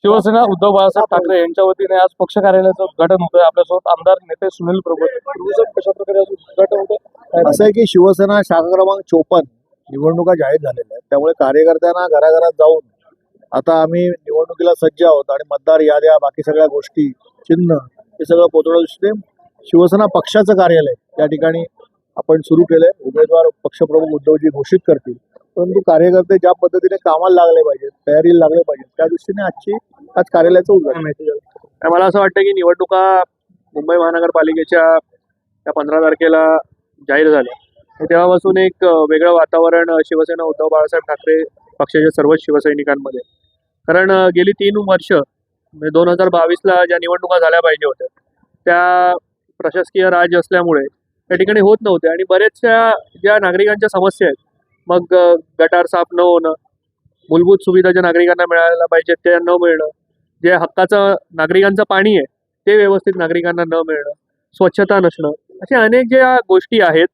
शिवसेना उद्धव बाळासाहेब ठाकरे यांच्या वतीने आज पक्ष कार्यालयाचं उद्घाटन होतंय. आपल्यासोबत आमदार नेते सुनील प्रभू कशा प्रकारे आज उद्घाटन होतं? असं आहे की शिवसेना शाखा क्रमांक 54 निवडणुका जाहीर झालेल्या आहेत. त्यामुळे कार्यकर्त्यांना घराघरात जाऊन आता आम्ही निवडणुकीला सज्ज आहोत आणि मतदार याद्या बाकी सगळ्या गोष्टी चिन्ह हे सगळं पोहोचवण्याचं सिस्टीम शिवसेना पक्षाचं कार्यालय त्या ठिकाणी आपण सुरू केलंय. उमेदवार पक्षप्रमुख उद्धवजी घोषित करतील, परंतु कार्यकर्ते ज्या पद्धतीने कामाला लागले पाहिजेत, तयारीला लागले पाहिजेत, त्या दृष्टीने आज कार्यालयाचं उद्घाटन आहे. मला असं वाटतं की निवडणुका मुंबई महानगरपालिकेच्या त्या 15 तारखेला जाहीर झाल्या आणि तेव्हापासून एक वेगळं वातावरण शिवसेना उद्धव बाळासाहेब ठाकरे पक्षाच्या सर्वच शिवसैनिकांमध्ये. कारण गेली 3 वर्ष म्हणजे 2022ला ज्या निवडणुका झाल्या पाहिजे होत्या त्या प्रशासकीय राज असल्यामुळे त्या ठिकाणी होत नव्हते आणि बऱ्याचशा ज्या नागरिकांच्या समस्या आहेत, मग गटार साफ न होणं, मूलभूत सुविधा ज्या नागरिकांना मिळायला पाहिजेत त्या न मिळणं, जे हक्काचं नागरिकांचं पाणी आहे ते व्यवस्थित नागरिकांना न मिळणं, स्वच्छता नसणं, अशा अनेक ज्या गोष्टी आहेत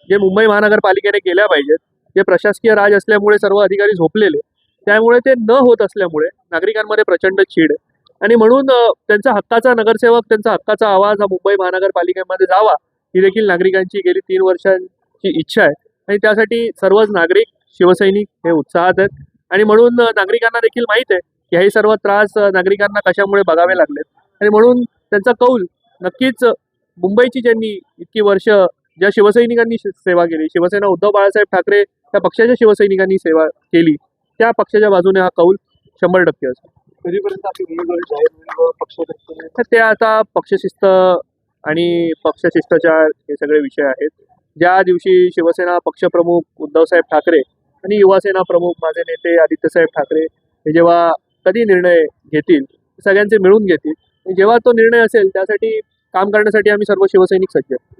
जे मुंबई महानगरपालिकेने केल्या पाहिजेत, जे प्रशासकीय राज असल्यामुळे सर्व अधिकारी झोपलेले, त्यामुळे ते न होत असल्यामुळे नागरिकांमध्ये प्रचंड चीड आणि म्हणून त्यांचा हक्काचा नगरसेवक, त्यांचा हक्काचा आवाज हा मुंबई महानगरपालिकेमध्ये जावा ही देखील नागरिकांची गेली 3 वर्षांची इच्छा आहे आणि त्यासाठी सर्वच नागरिक शिवसैनिक हे उत्साहात आहेत आणि म्हणून नागरिकांना देखील माहीत आहे की हे सर्व त्रास नागरिकांना कशामुळे बघावे लागलेत आणि म्हणून त्यांचा कौल नक्कीच मुंबईची ज्यांनी इतकी वर्ष ज्या शिवसैनिकांनी सेवा केली, शिवसेना उद्धव बाळासाहेब ठाकरे त्या पक्षाच्या शिवसैनिकांनी सेवा केली, त्या पक्षाच्या बाजूने हा कौल 100% असतो. कधीपर्यंत आपली उमेदवारी जाहीर होईल, पक्ष तर ते आता पक्षशिस्त आणि पक्षशिष्टाचार हे सगळे विषय आहेत. ज्या दिवशी शिवसेना पक्षप्रमुख उद्धवसाहेब ठाकरे आणि युवासेना प्रमुख माझे नेते आदित्यसाहेब ठाकरे हे जेव्हा कधी निर्णय घेतील सगळ्यांचे मिळून घेतील, जेव्हा तो निर्णय असेल त्यासाठी काम करण्यासाठी आम्ही सर्व शिवसैनिक सज्ज आहेत.